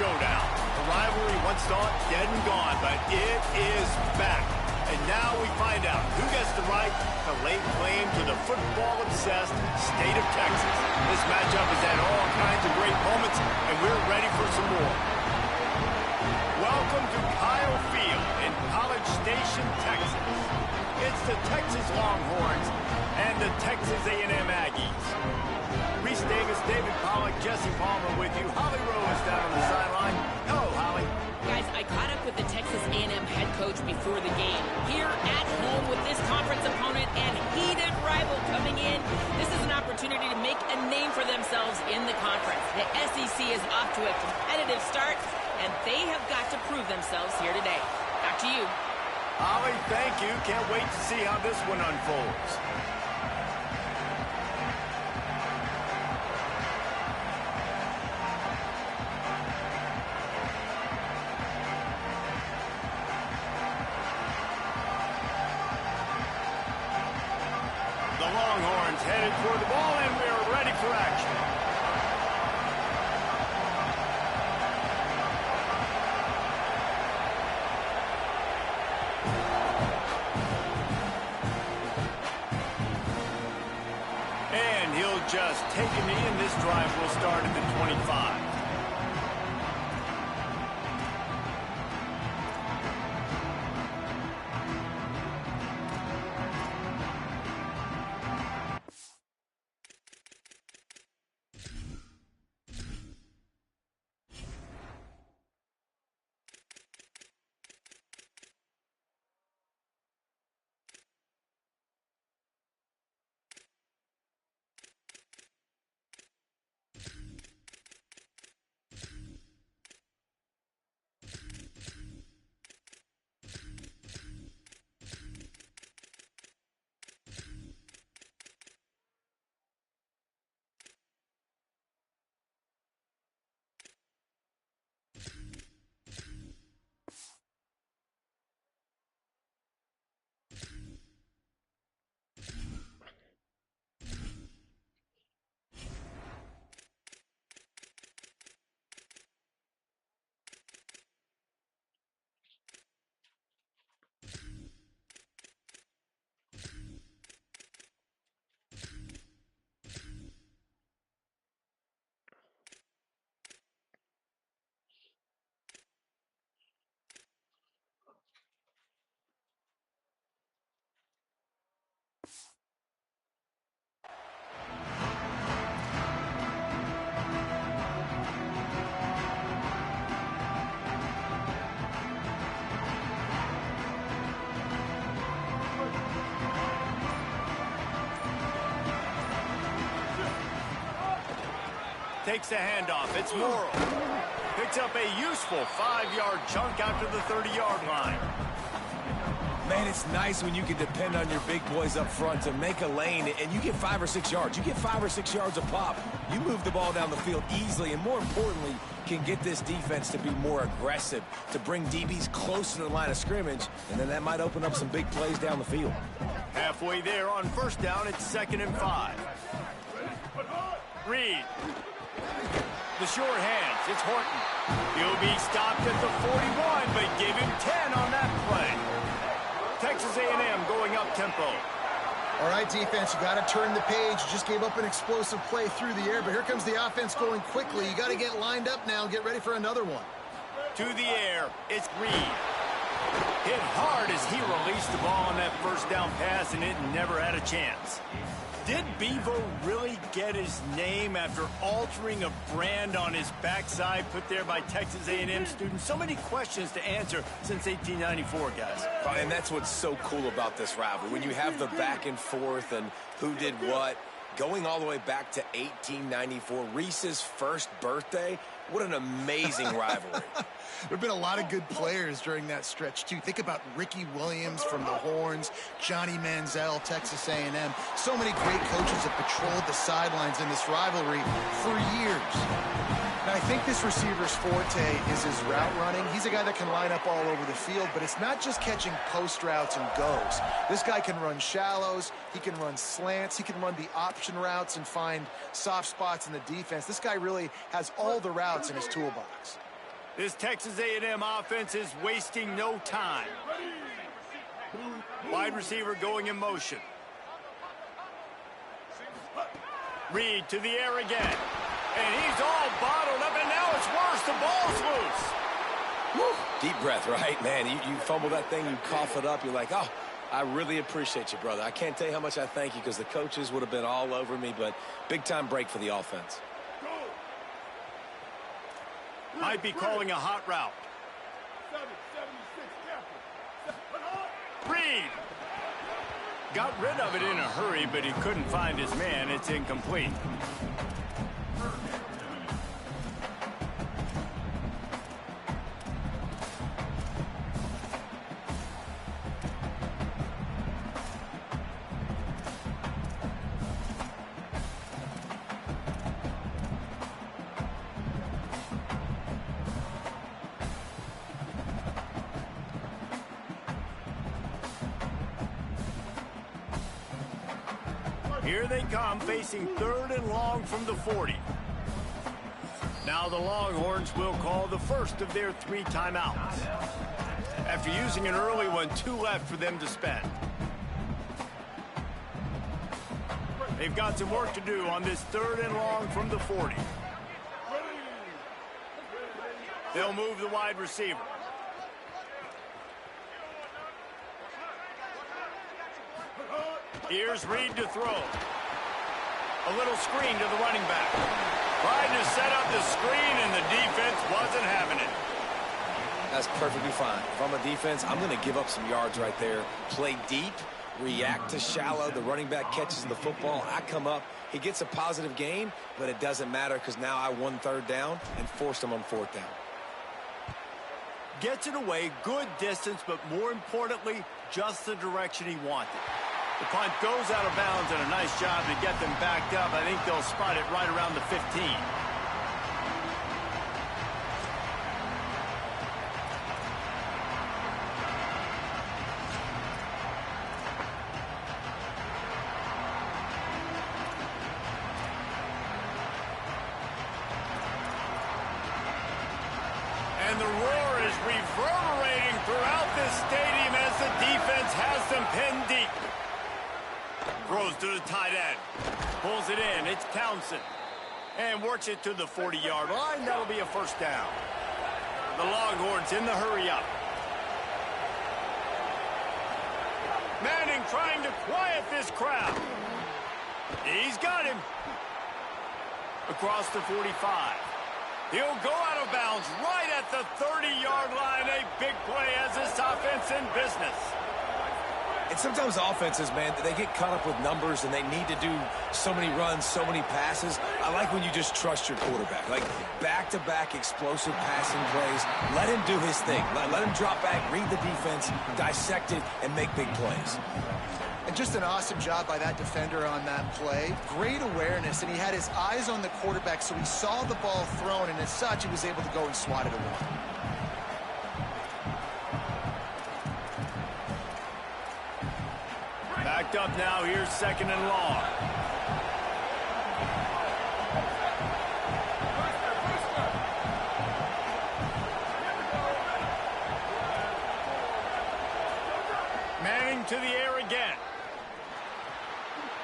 showdown. A rivalry once thought dead and gone, but it is back. And now we find out who gets the right to lay claim to the football-obsessed state of Texas. This matchup has had all kinds of great moments, and we're ready for some more. Welcome to Kyle Field in College Station, Texas. It's the Texas Longhorns and the Texas A&M Aggies. Reese Davis, David Pollack, Jesse Palmer with you. Holly Rose down on the sideline. Hello, Holly. Guys, I caught up with the Texas A&M head coach before the game. Here at home with this conference opponent and heated rival coming in, this is an opportunity to make a name for themselves in the conference. The SEC is off to a competitive start, and they have got to prove themselves here today. Back to you. Holly, thank you. Can't wait to see how this one unfolds. The Longhorns headed toward the ball, and we are ready for action. And he'll just take a knee, and this drive will start at the 25. Takes the handoff. It's Morrill. Picks up a useful 5-yard chunk out to the 30-yard line. Man, it's nice when you can depend on your big boys up front to make a lane, and you get 5 or 6 yards. You get 5 or 6 yards a pop. You move the ball down the field easily, and more importantly, can get this defense to be more aggressive, to bring DBs close to the line of scrimmage, and then that might open up some big plays down the field. Halfway there on first down, it's 2nd and 5. Reed. The short hands, it's Horton. He'll be stopped at the 41, but give him 10 on that play. Texas A&M going up tempo. All right, defense, you got to turn the page. You just gave up an explosive play through the air, but here comes the offense going quickly. You got to get lined up now and get ready for another one. To the air, it's Reed. Hit hard as he released the ball on that first down pass, and it never had a chance. Did Bevo really get his name after altering a brand on his backside put there by Texas A&M students? So many questions to answer since 1894, guys. And that's what's so cool about this rivalry. When you have the back and forth and who did what, going all the way back to 1894, Reese's first birthday, what an amazing rivalry. There have been a lot of good players during that stretch, too. Think about Ricky Williams from the Horns, Johnny Manziel, Texas A&M. So many great coaches have patrolled the sidelines in this rivalry for years. Now, I think this receiver's forte is his route running. He's a guy that can line up all over the field, but it's not just catching post routes and goes. This guy can run shallows, he can run slants, he can run the option routes and find soft spots in the defense. This guy really has all the routes in his toolbox. This Texas A&M offense is wasting no time. Wide receiver going in motion. Reed to the air again. And he's all bottled up, and now it's worse. The ball's loose. Woo. Deep breath, right? Man, you fumble that thing, you cough it up, you're like, oh, I really appreciate you, brother. I can't tell you how much I thank you because the coaches would have been all over me, but big-time break for the offense. Might be calling a hot route. Reed. Got rid of it in a hurry, but he couldn't find his man. It's incomplete. Here they come, facing 3rd and long from the 40. Now the Longhorns will call the first of their 3 timeouts. After using an early one, 2 left for them to spend. They've got some work to do on this 3rd and long from the 40. They'll move the wide receiver. Here's Reed to throw. A little screen to the running back. Trying to set up the screen, and the defense wasn't having it. That's perfectly fine. If I'm a defense, I'm going to give up some yards right there. Play deep, react to shallow. The running back catches the football. I come up. He gets a positive gain, but it doesn't matter because now I won 3rd down and forced him on 4th down. Gets it away, good distance, but more importantly, just the direction he wanted. The punt goes out of bounds, and a nice job to get them backed up. I think they'll spot it right around the 15. And the roar is reverberating throughout this stadium as the defense has them pinned deep. Throws to the tight end. Pulls it in. It's Townsend. And works it to the 40-yard line. That'll be a 1st down. The Longhorns in the hurry-up. Manning trying to quiet this crowd. He's got him. Across the 45. He'll go out of bounds right at the 30-yard line. A big play as this offense in business. And sometimes offenses, man, they get caught up with numbers and they need to do so many runs, so many passes. I like when you just trust your quarterback. Like back-to-back explosive passing plays. Let him do his thing. Let him drop back, read the defense, dissect it, and make big plays. And just an awesome job by that defender on that play. Great awareness, and he had his eyes on the quarterback, so he saw the ball thrown, and as such, he was able to go and swat it away. Backed up now. Here's 2nd and long. Manning to the air again.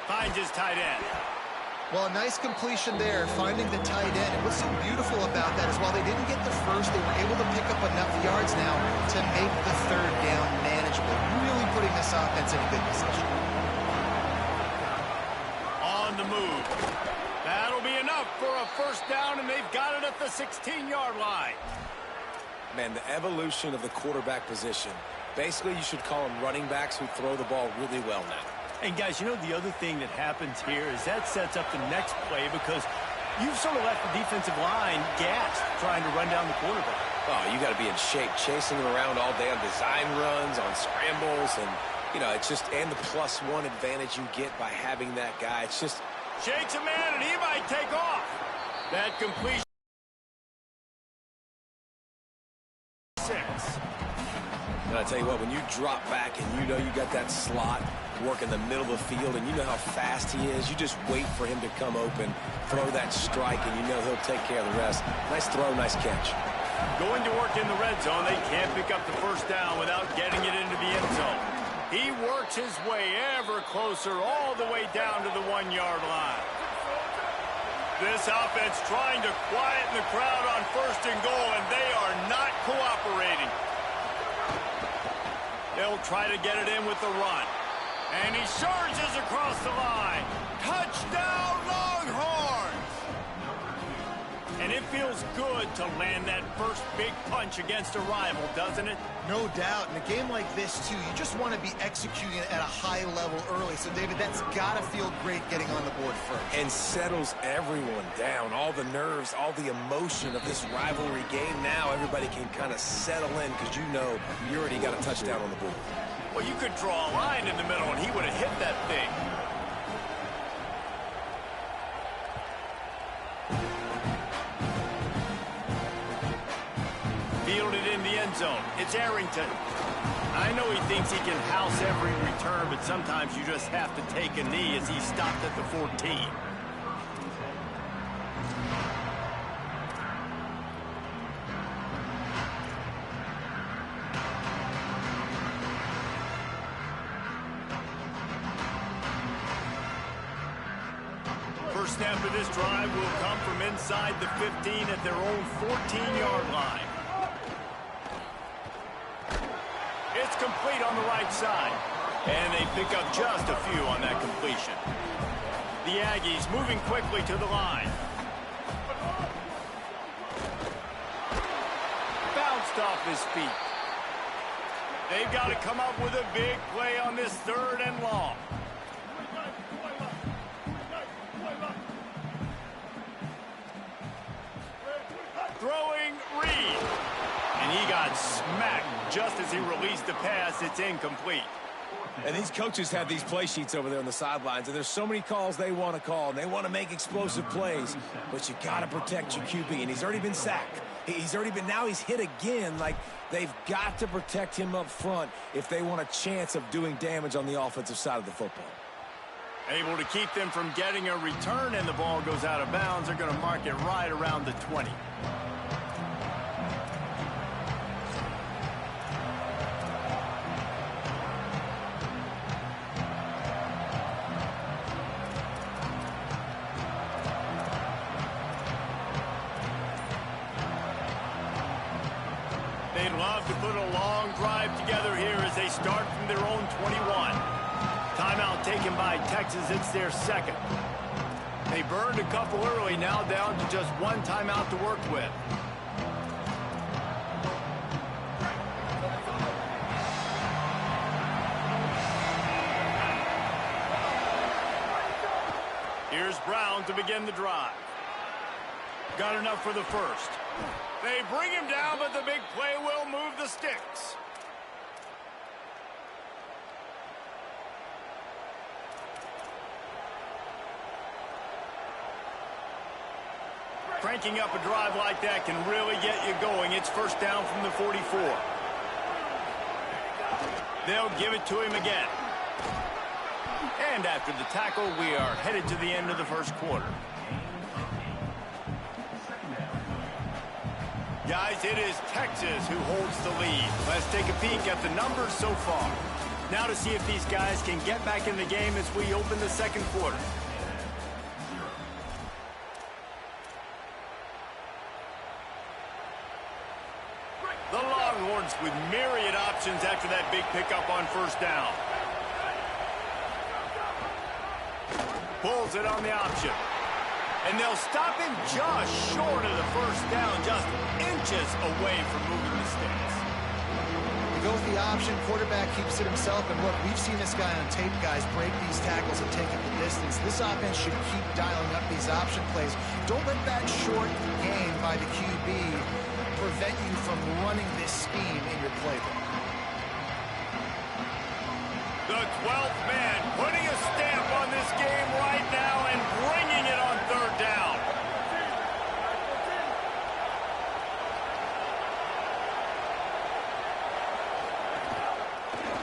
Finds his tight end. Well, a nice completion there, finding the tight end. And what's so beautiful about that is while they didn't get the first, they were able to pick up enough yards now to make the 3rd down manageable. Really putting this offense in a good position. On the move. That'll be enough for a 1st down, and they've got it at the 16-yard line. Man, the evolution of the quarterback position. Basically, you should call them running backs who throw the ball really well now. And, guys, you know the other thing that happens here is that sets up the next play because you've sort of left the defensive line gassed trying to run down the quarterback. Oh, you got to be in shape, chasing him around all day on design runs, on scrambles, and, you know, it's just, and the +1 advantage you get by having that guy. It's just... Shakes a man, and he might take off. That completion. 6. And I tell you what, when you drop back and you know you got that slot work in the middle of the field and you know how fast he is, you just wait for him to come open, throw that strike, and you know he'll take care of the rest. Nice throw, nice catch. Going to work in the red zone. They can't pick up the first down without getting it into the end zone. He works his way ever closer all the way down to the 1-yard line. This offense trying to quieten the crowd on 1st and goal, and they are not cooperating. They'll try to get it in with the run. And he surges across the line. Touchdown, Longhorns! And it feels good to land that first big punch against a rival, doesn't it? No doubt. In a game like this, too, you just want to be executing at a high level early. So, David, that's got to feel great getting on the board first. And settles everyone down. All the nerves, all the emotion of this rivalry game. Now everybody can kind of settle in because you know you already got a touchdown on the board. Well, you could draw a line in the middle, and he would have hit that thing. Fielded in the end zone. It's Arrington. I know he thinks he can house every return, but sometimes you just have to take a knee as he stopped at the 14. First snap of this drive will come from inside the 15 at their own 14-yard line. It's complete on the right side. And they pick up just a few on that completion. The Aggies moving quickly to the line. Bounced off his feet. They've got to come up with a big play on this 3rd and long. Throwing Reed. And he got smacked just as he released the pass. It's incomplete. And these coaches have these play sheets over there on the sidelines, and there's so many calls they want to call, and they want to make explosive plays, but you got to protect your QB, and he's already been sacked. Now he's hit again. Like, they've got to protect him up front if they want a chance of doing damage on the offensive side of the football. Able to keep them from getting a return, and the ball goes out of bounds. They're going to mark it right around the 20. They'd love to put a long drive together here as they start from their own 21. Timeout taken by Texas. It's their 2nd. They burned a couple early, now down to just 1 timeout to work with. Here's Brown to begin the drive. Got enough for the first. They bring him down, but the big play will move the sticks. Cranking up a drive like that can really get you going. It's first down from the 44. They'll give it to him again. And after the tackle, we are headed to the end of the first quarter. Guys, it is Texas who holds the lead. Let's take a peek at the numbers so far. Now to see if these guys can get back in the game as we open the second quarter. The Longhorns with myriad options after that big pickup on first down. Pulls it on the option. And they'll stop him just short of the first down, just inches away from moving the sticks. You go with the option, quarterback keeps it himself, and look, we've seen this guy on tape, guys, break these tackles and take it the distance. This offense should keep dialing up these option plays. Don't let that short gain by the QB prevent you from running this scheme in your playbook. The 12th man putting a stamp on this game right now and bringing it on third down.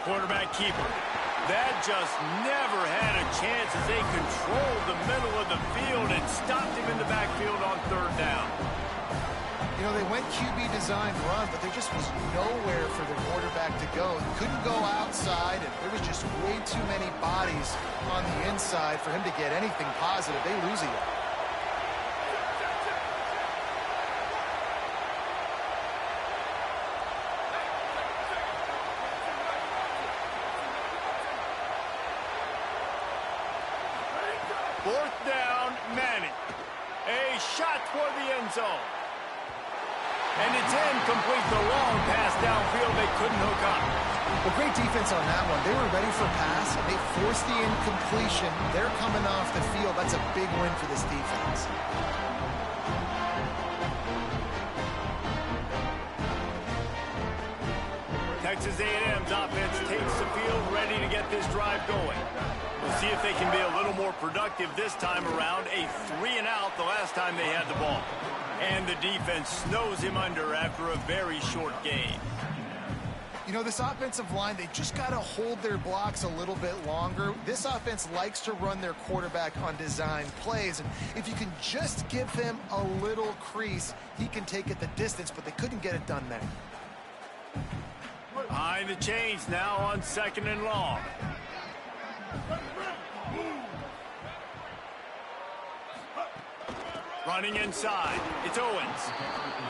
Quarterback keeper. That just never had a chance as they controlled the middle of the field and stopped him in the backfield on third down. You know, they went QB design run, but there just was nowhere for the quarterback to go. He couldn't go outside, and there was just way too many bodies on the inside for him to get anything positive. They lose a yard. Fourth down, Manning. A shot toward the end zone. And it's incomplete. The long pass downfield they couldn't hook up. Well, great defense on that one. They were ready for pass, and they forced the incompletion. They're coming off the field. That's a big win for this defense. Texas A&M's offense takes the field, ready to get this drive going. We'll see if they can be a little more productive this time around. A 3-and-out the last time they had the ball. And the defense snows him under after a very short game. You know, this offensive line, they just got to hold their blocks a little bit longer. This offense likes to run their quarterback on design plays. And if you can just give him a little crease, he can take it the distance, but they couldn't get it done there. Behind the chains now on 2nd and long. Running inside, it's Owens.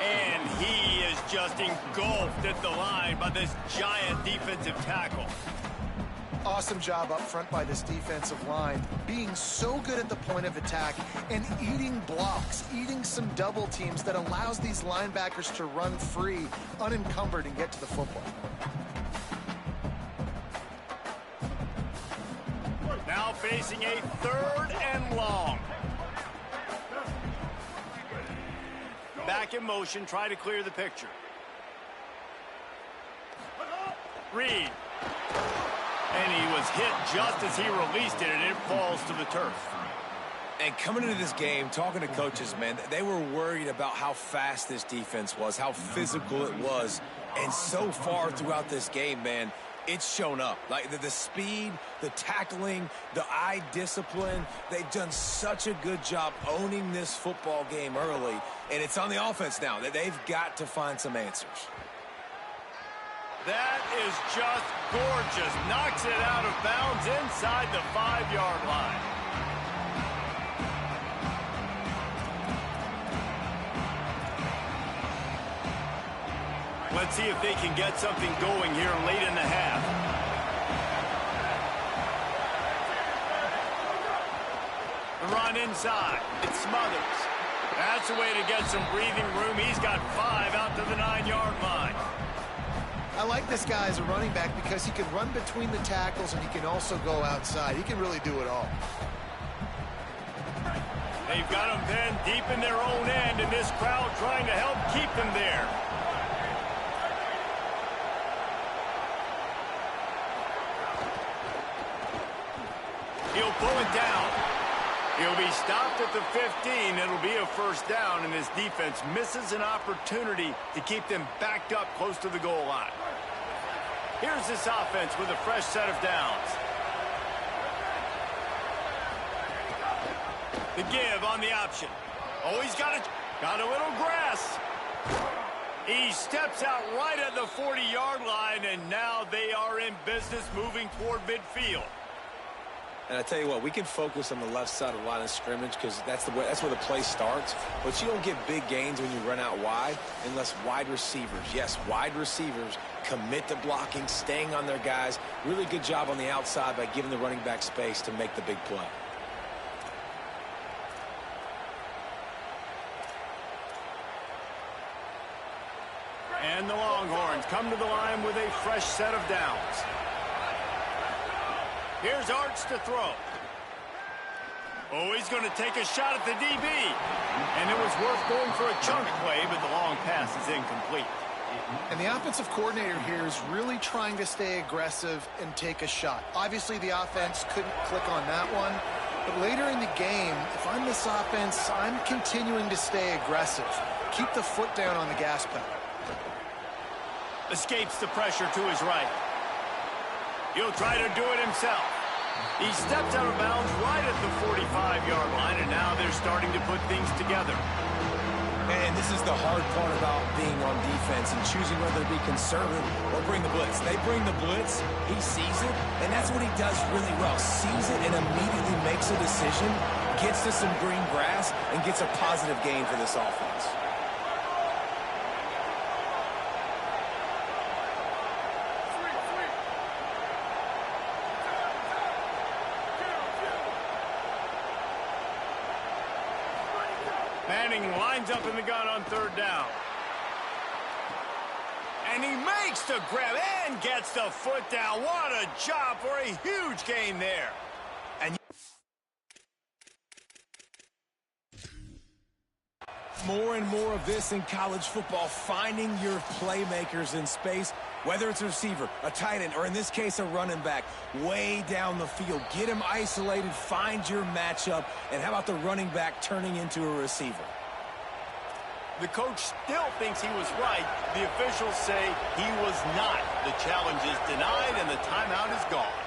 And he is just engulfed at the line by this giant defensive tackle. Awesome job up front by this defensive line, being so good at the point of attack and eating blocks, eating some double teams that allows these linebackers to run free, unencumbered, and get to the football. Now facing a 3rd and long. Back in motion, try to clear the picture. Reed. And he was hit just as he released it, and it falls to the turf. And coming into this game, talking to coaches, man, they were worried about how fast this defense was, how physical it was. And so far throughout this game, man, it's shown up. Like the speed, the tackling, the eye discipline. They've done such a good job owning this football game early. And it's on the offense now that they've got to find some answers. That is just gorgeous. Knocks it out of bounds inside the 5-yard line. Let's see if they can get something going here late in the half. The run inside. It smothers. That's a way to get some breathing room. He's got 5 out to the 9-yard line. I like this guy as a running back because he can run between the tackles and he can also go outside. He can really do it all. They've got him pinned deep in their own end, and this crowd trying to help keep them there. He'll pull it down. He'll be stopped at the 15. It'll be a 1st down, and his defense misses an opportunity to keep them backed up close to the goal line. Here's this offense with a fresh set of downs. The give on the option. Oh, he's got a little grass. He steps out right at the 40-yard line, and now they are in business moving toward midfield. And I tell you what, we can focus on the left side of the line of scrimmage because that's where the play starts. But you don't get big gains when you run out wide unless wide receivers, yes, wide receivers, commit to blocking, staying on their guys. Really good job on the outside by giving the running back space to make the big play. And the Longhorns come to the line with a fresh set of downs. Here's Arts to throw. Oh, he's going to take a shot at the DB. And it was worth going for a chunk play, but the long pass is incomplete. And the offensive coordinator here is really trying to stay aggressive and take a shot. Obviously, the offense couldn't click on that one. But later in the game, if I'm this offense, I'm continuing to stay aggressive. Keep the foot down on the gas pedal. Escapes the pressure to his right. He'll try to do it himself. He steps out of bounds right at the 45-yard line, and now they're starting to put things together. And this is the hard part about being on defense and choosing whether to be conservative or bring the blitz. They bring the blitz, he sees it, and that's what he does really well. Sees it and immediately makes a decision, gets to some green grass, and gets a positive gain for this offense. Manning lines up in the gun on third down. And he makes the grab and gets the foot down. What a job for a huge gain there. And more and more of this in college football, finding your playmakers in space, whether it's a receiver, a tight end, or in this case a running back, way down the field. Get him isolated, find your matchup, and how about the running back turning into a receiver? the coach still thinks he was right. The officials say he was not. The challenge is denied, and the timeout is gone.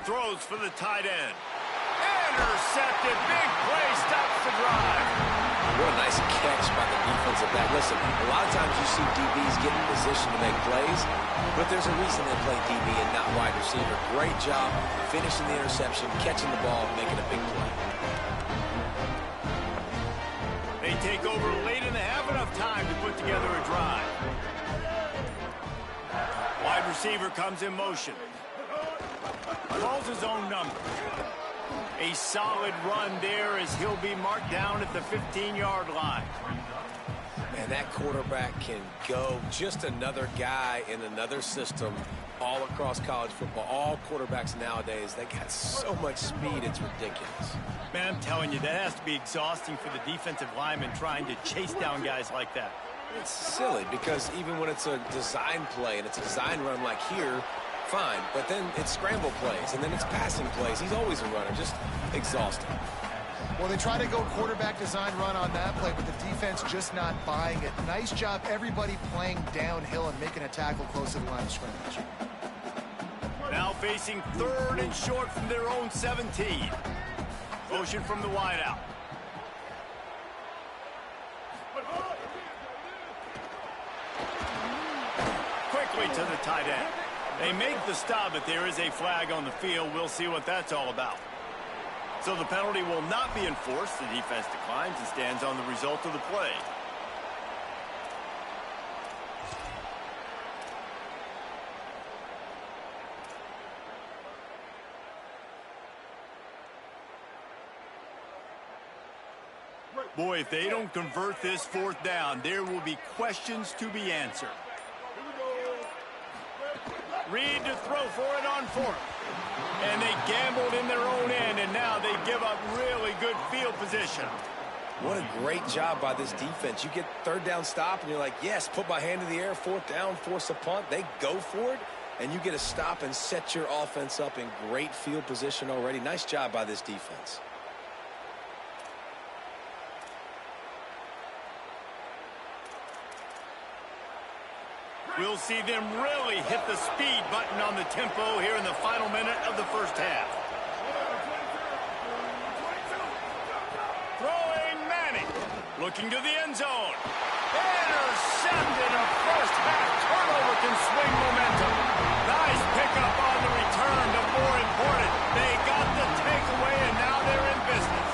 Throws for the tight end. Intercepted. Big play. Stops the drive. What a nice catch by the defensive back. Listen, a lot of times you see DBs get in position to make plays, but there's a reason they play DB and not wide receiver. Great job finishing the interception, catching the ball, making a big play. They take over late in the half, enough time to put together a drive. Wide receiver comes in motion. Calls his own number. A solid run there as he'll be marked down at the 15-yard line. Man, that quarterback can go. Just another guy in another system all across college football. All quarterbacks nowadays, they got so much speed, it's ridiculous. Man, I'm telling you, that has to be exhausting for the defensive lineman trying to chase down guys like that. It's silly because even when it's a design play and it's a design run like here, fine, but then it's scramble plays, and then it's passing plays. He's always a runner, just exhausting. Well, they try to go quarterback design run on that play, but the defense just not buying it. Nice job, everybody playing downhill and making a tackle close to the line of scrimmage. Now facing third and short from their own 17. Motion from the wideout. Quickly to the tight end. They make the stop, but there is a flag on the field. We'll see what that's all about. So the penalty will not be enforced. The defense declines and stands on the result of the play. Boy, if they don't convert this fourth down, there will be questions to be answered. Reed to throw for it on fourth. And they gambled in their own end, and now they give up really good field position. What a great job by this defense. You get third down stop, and you're like, yes, put my hand in the air, fourth down, force a punt. They go for it, and you get a stop and set your offense up in great field position already. Nice job by this defense. We'll see them really hit the speed button on the tempo here in the final minute of the first half. Throwing Manning. Looking to the end zone. Intercepted. A first half turnover can swing momentum. Nice pickup on the return. But more important, they got the takeaway, and now they're in business.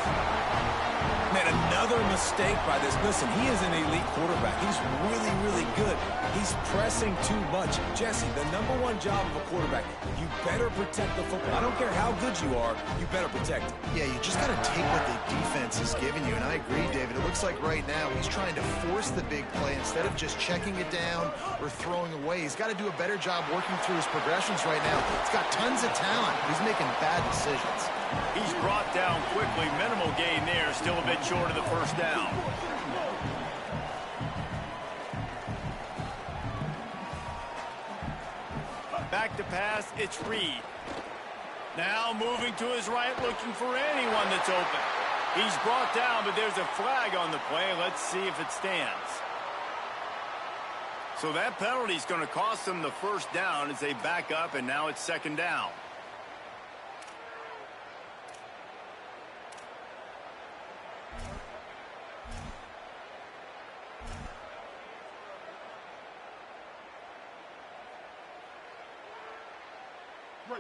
Man, another mistake by this. Listen, he is an elite quarterback. He's really, really good. He's pressing too much. Jesse, the #1 job of a quarterback, you better protect the football. I don't care how good you are, you better protect it. Yeah, you just got to take what the defense is giving you, and I agree, David. It looks like right now he's trying to force the big play instead of just checking it down or throwing away. He's got to do a better job working through his progressions right now. He's got tons of talent. He's making bad decisions. He's brought down quickly. Minimal gain there. Still a bit short of the first down. Back to pass, it's Reed. Now moving to his right, looking for anyone that's open. He's brought down, but there's a flag on the play. Let's see if it stands. So that penalty is going to cost them the first down as they back up, and now it's second down.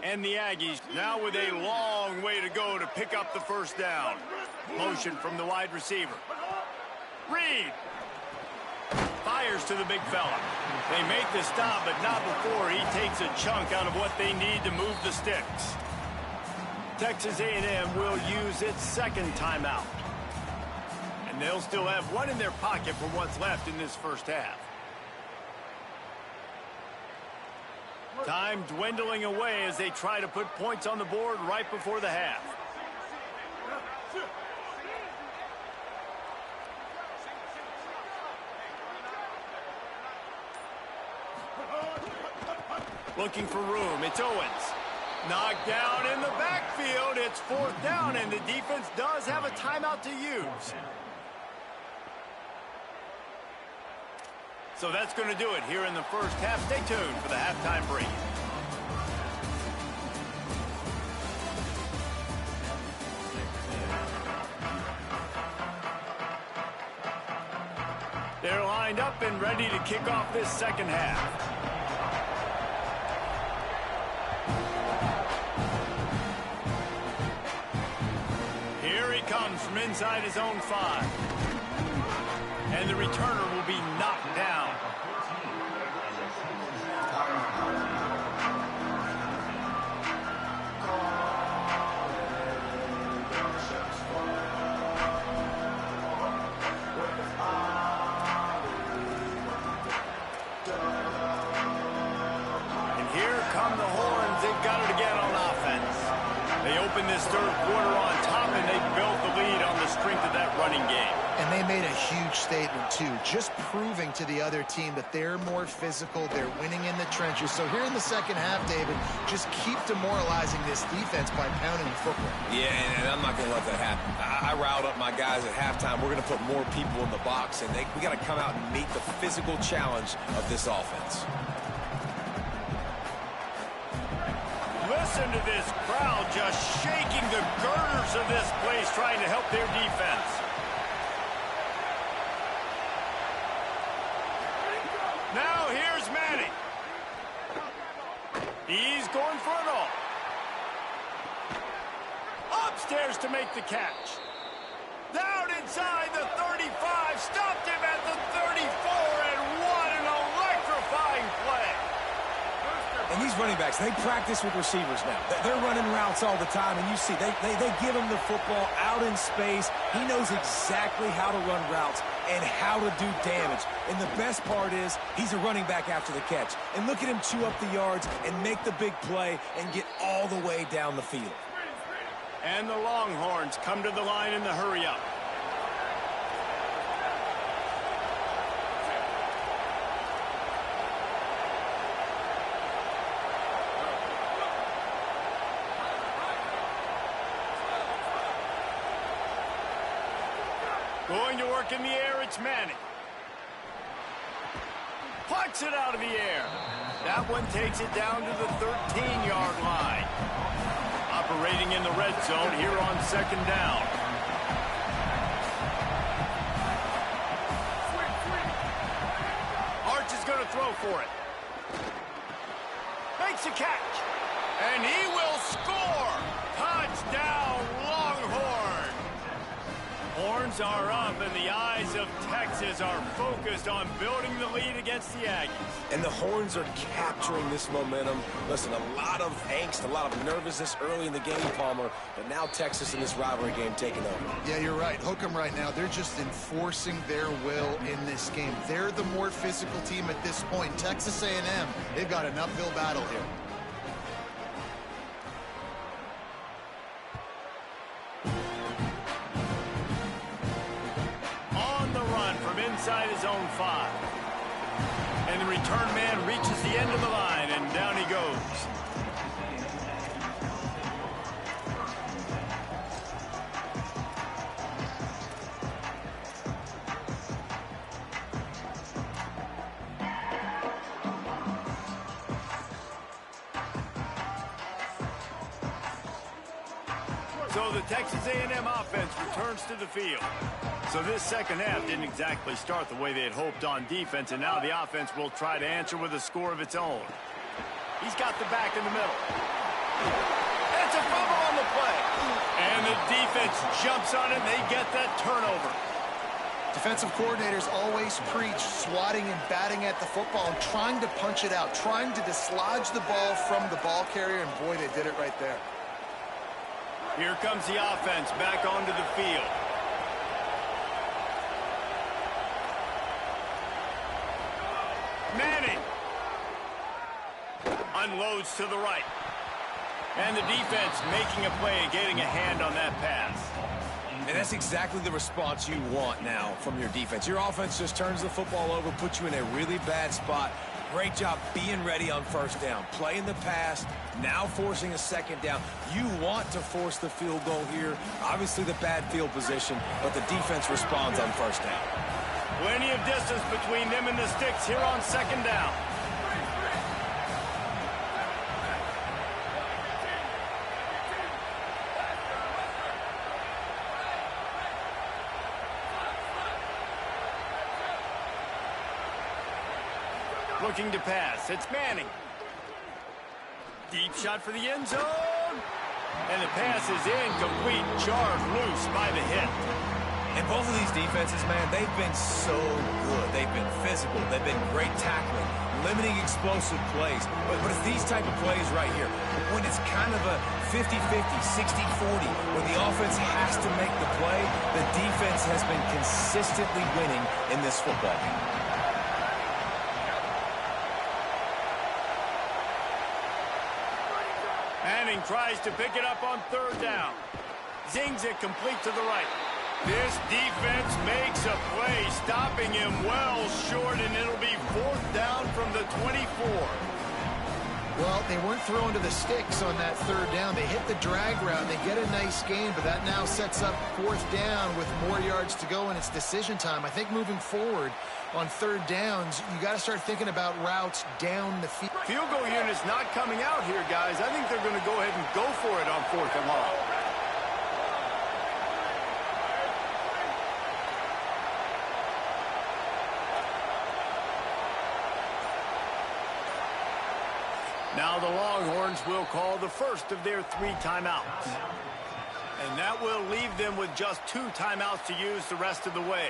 And the Aggies now with a long way to go to pick up the first down. Motion from the wide receiver. Reed fires to the big fella. They make the stop, but not before he takes a chunk out of what they need to move the sticks. Texas A&M will use its second timeout. And they'll still have one in their pocket for what's left in this first half. Time dwindling away as they try to put points on the board right before the half. Looking for room. It's Owens. Knocked down in the backfield. It's fourth down, and the defense does have a timeout to use. So that's going to do it here in the first half. Stay tuned for the halftime break. They're lined up and ready to kick off this second half. Here he comes from inside his own 5. And the returner will be knocked down. And here come the horns. They've got it again on offense. They open this third quarter on top, and they built the lead on the strength of that running game. And they made a huge statement, too, just proving to the other team that they're more physical, they're winning in the trenches. So here in the second half, David, just keep demoralizing this defense by pounding the football. Yeah, and I'm not going to let that happen. I riled up my guys at halftime. We're going to put more people in the box, and we got to come out and meet the physical challenge of this offense. Listen to this crowd just shaking the girders of this place, trying to help their defense. Now here's Manning. He's going for it all. Upstairs to make the catch. Down inside the 35. Stopped him at the 34, and what an electrifying play. And these running backs, they practice with receivers now. They're running routes all the time, and you see, they give him the football out in space. He knows exactly how to run routes and how to do damage. And the best part is he's a running back after the catch. And look at him chew up the yards and make the big play and get all the way down the field. And the Longhorns come to the line in the hurry-up. Going to work in the air, it's Manning. Plucks it out of the air. That one takes it down to the 13-yard line. Operating in the red zone here on second down. Arch is going to throw for it. Makes a catch. And he will score. Touchdown, Longhorn. Horns are up, and the eyes of Texas are focused on building the lead against the Aggies. And the Horns are capturing this momentum. Listen, a lot of angst, a lot of nervousness early in the game, Palmer, but now Texas in this rivalry game taking over. Yeah, you're right. Hook 'em right now. They're just enforcing their will in this game. They're the more physical team at this point. Texas A&M, they've got an uphill battle here. Inside his own 5. And the return man reaches the end of the line, and down he goes. So the Texas A&M offense returns to the field. So this second half didn't exactly start the way they had hoped on defense, and now the offense will try to answer with a score of its own. He's got the back in the middle. It's a fumble on the play. And the defense jumps on it, and they get that turnover. Defensive coordinators always preach swatting and batting at the football and trying to punch it out, trying to dislodge the ball from the ball carrier, and boy, they did it right there. Here comes the offense back onto the field. Manning unloads to the right. And the defense making a play and getting a hand on that pass. And that's exactly the response you want now from your defense. Your offense just turns the football over, puts you in a really bad spot. Great job being ready on first down. Playing the pass, now forcing a second down. You want to force the field goal here. Obviously the bad field position, but the defense responds on first down. Plenty of distance between them and the sticks here on second down. Looking to pass. It's Manning. Deep shot for the end zone. And the pass is incomplete. Jarred loose by the hit. And both of these defenses, man, they've been so good. They've been physical. They've been great tackling, limiting explosive plays. But it's these type of plays right here, when it's kind of a 50-50, 60-40, when the offense has to make the play, the defense has been consistently winning in this football game. Manning tries to pick it up on third down. Zings it complete to the right. This defense makes a play, stopping him well short, and it'll be fourth down from the 24. Well, they weren't throwing to the sticks on that third down. They hit the drag route, and they get a nice gain, but that now sets up fourth down with more yards to go, and it's decision time. I think moving forward on third downs, you got to start thinking about routes down the field. Field goal unit's not coming out here, guys. I think they're going to go ahead and go for it on fourth and long. Now the Longhorns will call the first of their 3 timeouts. And that will leave them with just 2 timeouts to use the rest of the way.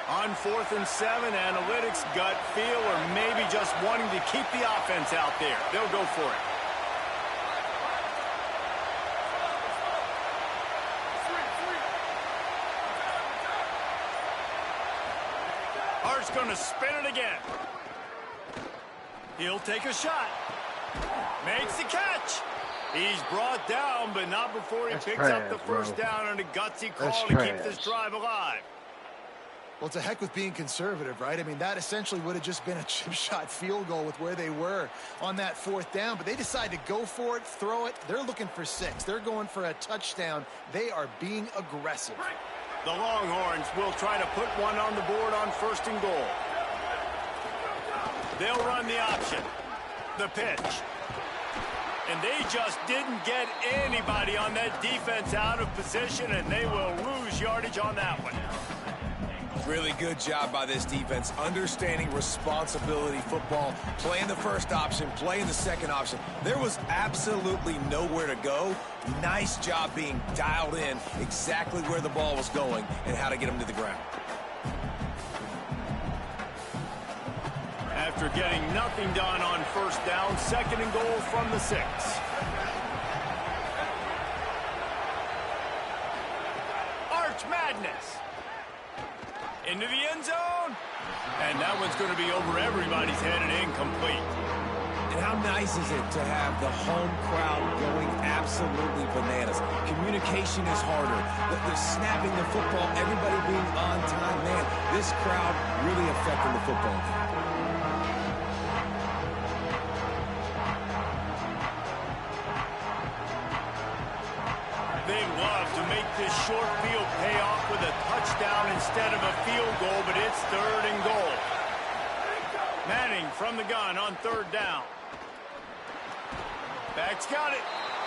On 4th and 7, analytics, gut feel, or maybe just wanting to keep the offense out there. They'll go for it. Hart's going to spin it again. He'll take a shot. Makes the catch. He's brought down, but not before he picks up the first down on a gutsy call to keep this drive alive. Well, to heck with being conservative, right? I mean, that essentially would have just been a chip shot field goal with where they were on that fourth down. But they decide to go for it, throw it. They're looking for 6. They're going for a touchdown. They are being aggressive. The Longhorns will try to put one on the board on 1st and goal. They'll run the option. The pitch. And they just didn't get anybody on that defense out of position, and they will lose yardage on that one. Really good job by this defense, understanding responsibility football, playing the first option, playing the second option. There was absolutely nowhere to go. Nice job being dialed in exactly where the ball was going and how to get him to the ground. After getting nothing done on first down, 2nd and goal from the 6. Arch Madness. Into the end zone. And that one's going to be over everybody's head and incomplete. And how nice is it to have the home crowd going absolutely bananas? Communication is harder. The snapping the football, everybody being on time. Man, this crowd really affecting the football game. They love to make this short field pay off with a touchdown instead of a field goal, but it's 3rd and goal. Manning from the gun on 3rd down. Back's got it.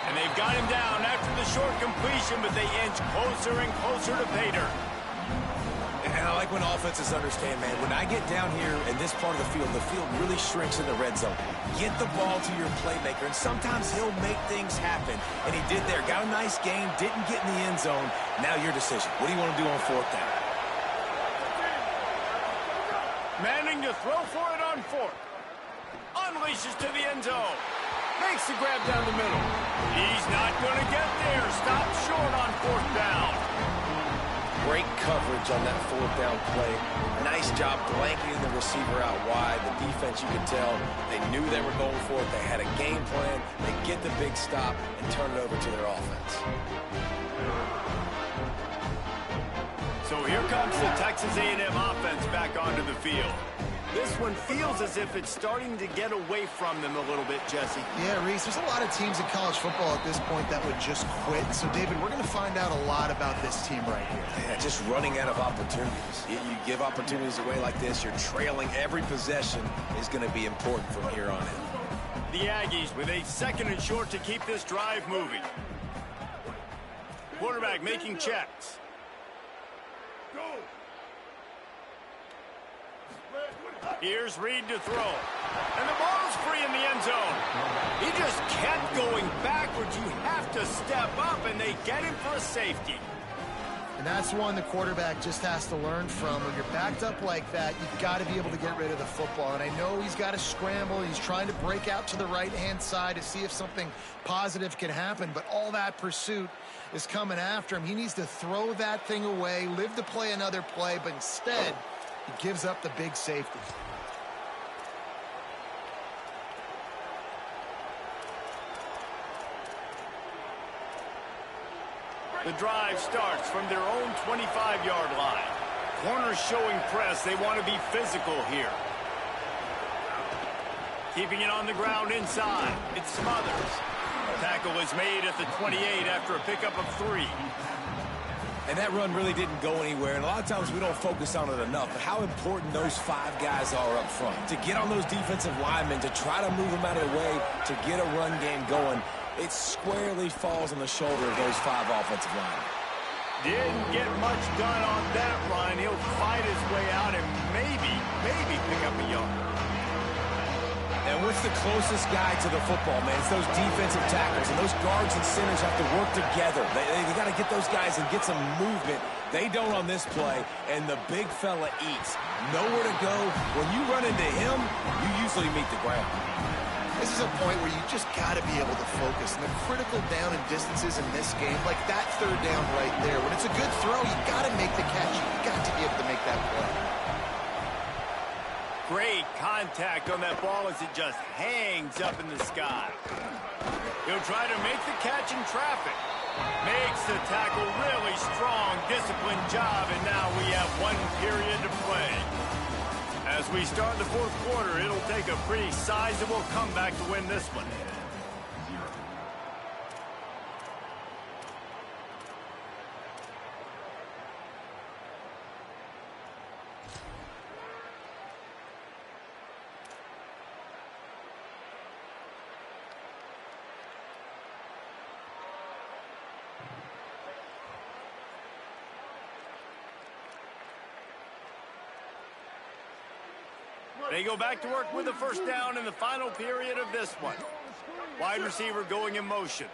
And they've got him down after the short completion, but they inch closer and closer to pay dirt. And I like when offenses understand, man, when I get down here in this part of the field really shrinks in the red zone. Get the ball to your playmaker, and sometimes he'll make things happen. And he did there. Got a nice gain, didn't get in the end zone. Now your decision. What do you want to do on fourth down? Manning to throw for it on fourth. Unleashes to the end zone. Makes the grab down the middle. He's not going to get there. Stop short on fourth down. Great coverage on that fourth down play. Nice job blanketing the receiver out wide. The defense, you could tell, they knew they were going for it. They had a game plan. They get the big stop and turn it over to their offense. So here comes the Texas A&M offense back onto the field. This one feels as if it's starting to get away from them a little bit, Jesse. Yeah, Reese, there's a lot of teams in college football at this point that would just quit. So, David, we're going to find out a lot about this team right here. Yeah, just running out of opportunities. You give opportunities away like this, you're trailing every possession is going to be important from here on in. The Aggies with a second and short to keep this drive moving. Quarterback making checks. Here's Reed to throw. And the ball's free in the end zone. He just kept going backwards. You have to step up, and they get him for a safety. And that's one the quarterback just has to learn from. When you're backed up like that, you've got to be able to get rid of the football. And I know he's got to scramble. He's trying to break out to the right-hand side to see if something positive can happen. But all that pursuit is coming after him. He needs to throw that thing away, live to play another play, but instead he gives up the big safety. The drive starts from their own 25-yard line. Corners showing press. They want to be physical here. Keeping it on the ground inside. It smothers. Tackle is made at the 28 after a pickup of 3. And that run really didn't go anywhere. And a lot of times we don't focus on it enough. But how important those 5 guys are up front. To get on those defensive linemen, to try to move them out of the way, to get a run game going. It squarely falls on the shoulder of those 5 offensive linemen. Didn't get much done on that run. He'll fight his way out and maybe pick up a yard. And what's the closest guy to the football, man? It's those defensive tackles, and those guards and centers have to work together. They got to get those guys and get some movement. They don't on this play, and the big fella eats. Nowhere to go. When you run into him, you usually meet the ground. This is a point where you just got to be able to focus. And the critical down and distances in this game, like that third down right there, when it's a good throw, you got to make the catch. You got to be able to make that play. Great contact on that ball as it just hangs up in the sky. He'll try to make the catch in traffic. Makes the tackle really strong, disciplined job, and now we have 1 period to play. As we start the fourth quarter, it'll take a pretty sizable comeback to win this one. They go back to work with a first down in the final period of this one. Wide receiver going in motion.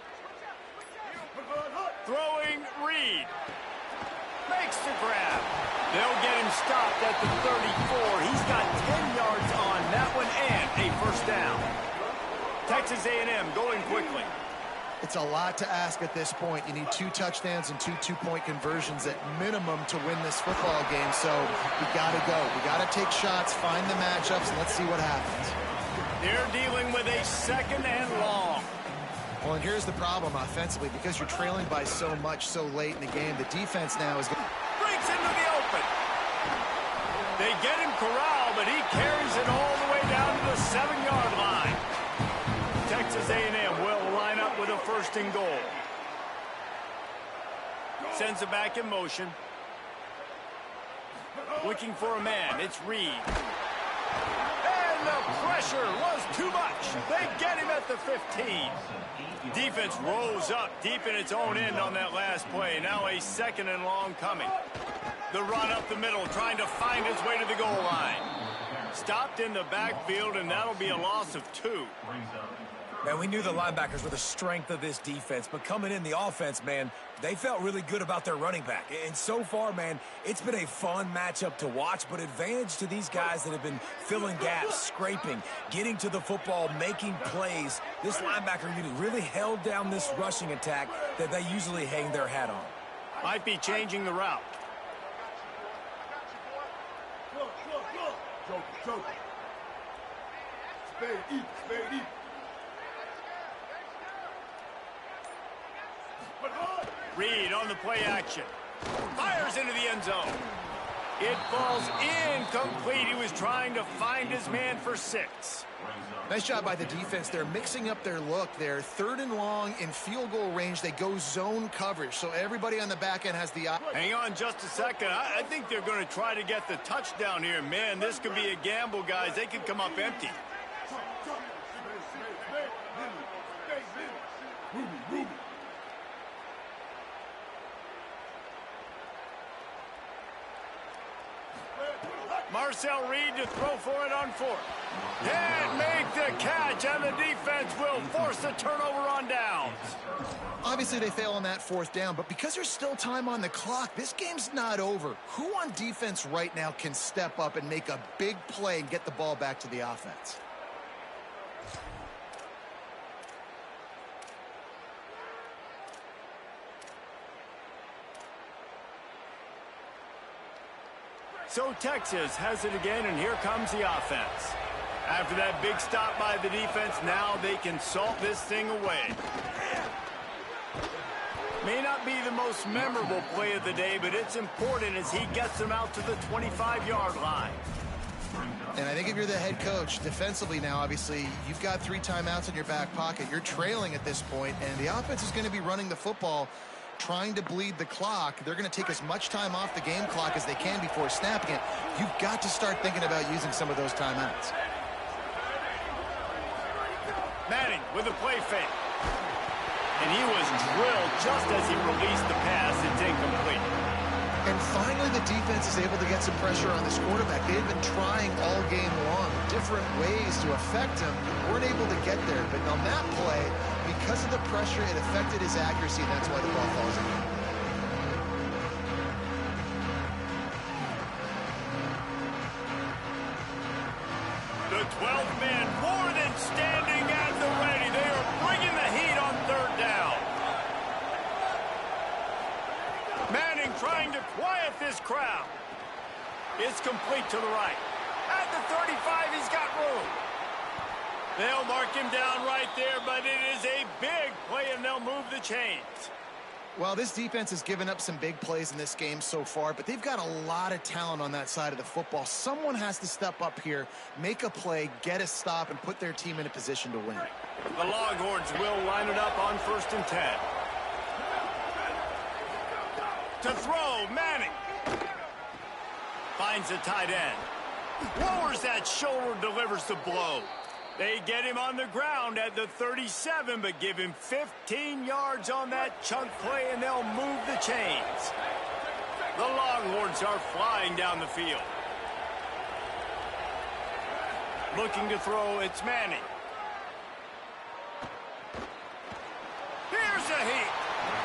Throwing Reed. Makes the grab. They'll get him stopped at the 34. He's got 10 yards on that one and a first down. Texas A&M going quickly. It's a lot to ask at this point. You need 2 touchdowns and 2 two-point conversions at minimum to win this football game. So we got to go. We got to take shots, find the matchups, and let's see what happens. They're dealing with a second and long. Well, and here's the problem offensively. Because you're trailing by so much so late in the game, the defense now is going to... Breaks into the open. They get him corralled, but he carries it all the way down to the 7-yard line. Texas A&M will line up with a first and goal. Sends it back in motion. Looking for a man. It's Reed. And the pressure was too much. They get him at the 15. Defense rose up deep in its own end on that last play. Now a 2nd and long coming. The run up the middle, trying to find his way to the goal line. Stopped in the backfield, and that'll be a loss of 2. Man, we knew the linebackers were the strength of this defense, but coming in the offense, man, they felt really good about their running back. And so far, man, it's been a fun matchup to watch, but advantage to these guys that have been filling gaps, scraping, getting to the football, making plays. This linebacker unit really held down this rushing attack that they usually hang their hat on. Might be changing the route. Reed on the play action. Fires into the end zone. It falls incomplete. He was trying to find his man for 6. Nice job by the defense. They're mixing up their look. They're 3rd and long in field goal range. They go zone coverage, so everybody on the back end has the... Hang on just a second. I think they're going to try to get the touchdown here. Man, this could be a gamble, guys. They could come up empty. Marcel Reed to throw for it on 4th. And make the catch, and the defense will force the turnover on downs. Obviously, they fail on that 4th down, but because there's still time on the clock, this game's not over. Who on defense right now can step up and make a big play and get the ball back to the offense? So Texas has it again, and here comes the offense. After that big stop by the defense, now they can salt this thing away. May not be the most memorable play of the day, but it's important as he gets them out to the 25-yard line. And I think if you're the head coach, defensively now, obviously, you've got 3 timeouts in your back pocket. You're trailing at this point, and the offense is going to be running the football, trying to bleed the clock. They're going to take as much time off the game clock as they can before snapping it. You've got to start thinking about using some of those timeouts. Manning with a play fake. And he was drilled just as he released the pass. It's incomplete. And finally, the defense is able to get some pressure on this quarterback. They had been trying all game long different ways to affect him. Weren't able to get there. But on that play, because of the pressure, it affected his accuracy, and that's why the ball falls in. The 12th man more than standing at the ready. They are bringing the heat on 3rd down. Manning trying to quiet this crowd. It's complete to the right. At the 35, he's got room. They'll mark him down right there, but it is a big play, and they'll move the chains. Well, this defense has given up some big plays in this game so far, but they've got a lot of talent on that side of the football. Someone has to step up here, make a play, get a stop, and put their team in a position to win. The Longhorns will line it up on 1st and 10. To throw, Manning. Finds the tight end. Lowers that shoulder, delivers the blow. They get him on the ground at the 37, but give him 15 yards on that chunk play, and they'll move the chains. The Longhorns are flying down the field. Looking to throw, it's Manning. Here's a heat.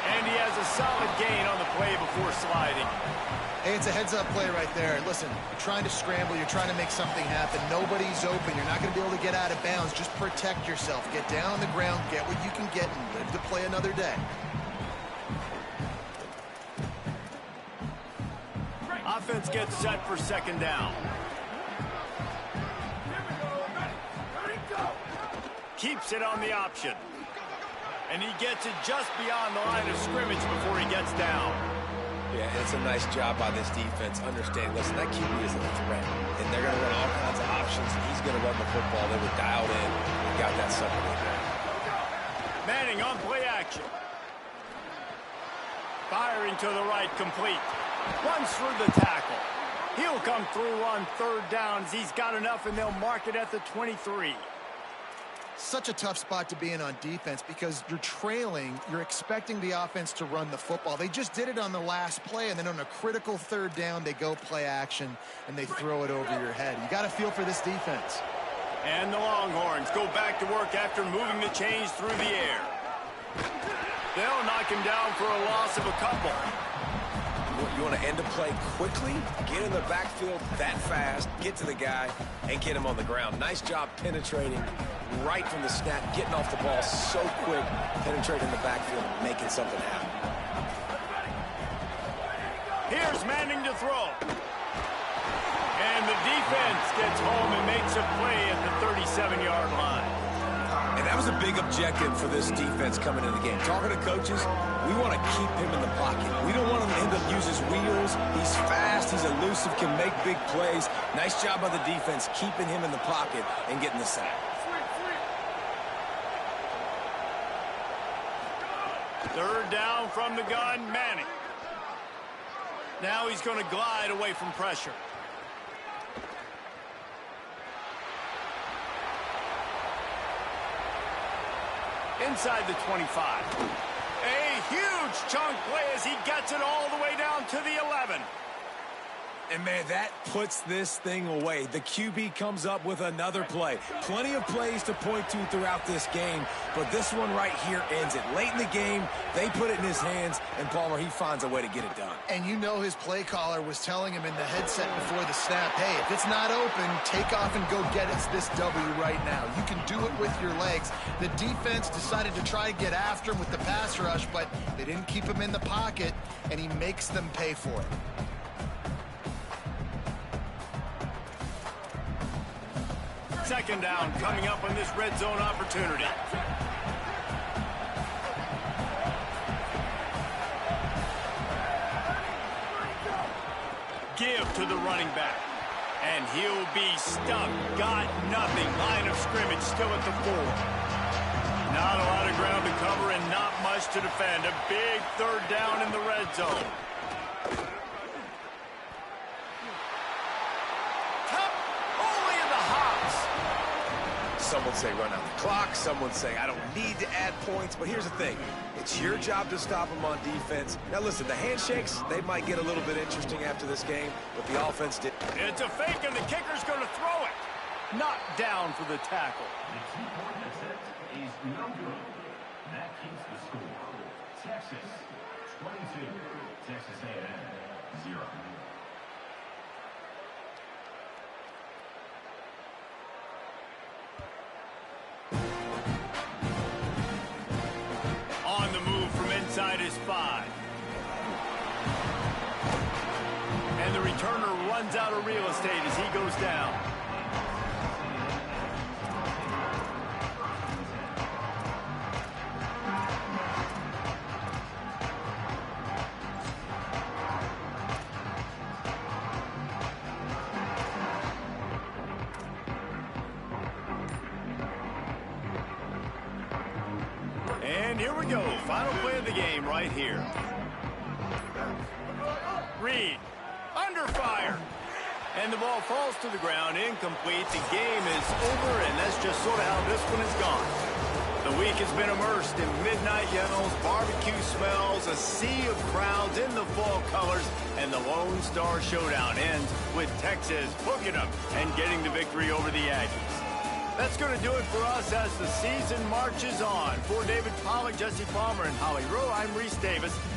And he has a solid gain on the play before sliding. Hey, it's a heads-up play right there. Listen, you're trying to scramble. You're trying to make something happen. Nobody's open. You're not going to be able to get out of bounds. Just protect yourself. Get down on the ground. Get what you can get and live to play another day. Offense gets set for 2nd down. Keeps it on the option. And he gets it just beyond the line of scrimmage before he gets down. Yeah, and it's a nice job by this defense. Understand, listen, that QB is a threat, and they're going to run all kinds of options. He's going to run the football. They were dialed in and got that sucker in there. Manning on play action. Firing to the right, complete. Runs through the tackle. He'll come through on third downs. He's got enough, and they'll mark it at the 23. Such a tough spot to be in on defense because you're trailing. You're expecting the offense to run the football. They just did it on the last play, and then on a critical third down, they go play action, and they throw it over your head. You got to feel for this defense. And the Longhorns go back to work after moving the chains through the air. They'll knock him down for a loss of a couple. You want to end a play quickly, get in the backfield that fast, get to the guy, and get him on the ground. Nice job penetrating right from the snap, getting off the ball so quick, penetrating the backfield, making something happen. Here's Manning to throw. And the defense gets home and makes a play at the 37-yard line. And that was a big objective for this defense coming into the game. Talking to coaches, we want to keep him in the pocket. We don't want him to use his wheels. He's fast, he's elusive, can make big plays. Nice job by the defense keeping him in the pocket and getting the sack. Third down from the gun, Manning. Now he's going to glide away from pressure. Inside the 25. A huge chunk play as he gets it all the way down to the 11. And, man, that puts this thing away. The QB comes up with another play. Plenty of plays to point to throughout this game, but this one right here ends it. Late in the game, they put it in his hands, and Palmer, he finds a way to get it done. And you know his play caller was telling him in the headset before the snap, hey, if it's not open, take off and go get us this W right now. You can do it with your legs. The defense decided to try to get after him with the pass rush, but they didn't keep him in the pocket, and he makes them pay for it. Second down coming up on this red zone opportunity. Give to the running back. And he'll be stuck. Got nothing. Line of scrimmage still at the 4. Not a lot of ground to cover and not much to defend. A big third down in the red zone. Some would say run out the clock. Some would say I don't need to add points. But here's the thing. It's your job to stop them on defense. Now, listen, the handshakes, they might get a little bit interesting after this game, but the offense did. It's a fake, and the kicker's going to throw it. Knocked down for the tackle. The 2-point attempt is no good. That keeps the score. Texas, 22. Texas A&M, 0. Inside his 5. And the returner runs out of real estate as he goes down. And here we go. Final play of the game right here. Reed, under fire. And the ball falls to the ground, incomplete. The game is over, and that's just sort of how this one has gone. The week has been immersed in midnight yells, barbecue smells, a sea of crowds in the fall colors, and the Lone Star Showdown ends with Texas hooking them and getting the victory over the Aggies. That's going to do it for us as the season marches on. For David Pollack, Jesse Palmer, and Holly Rowe, I'm Reese Davis.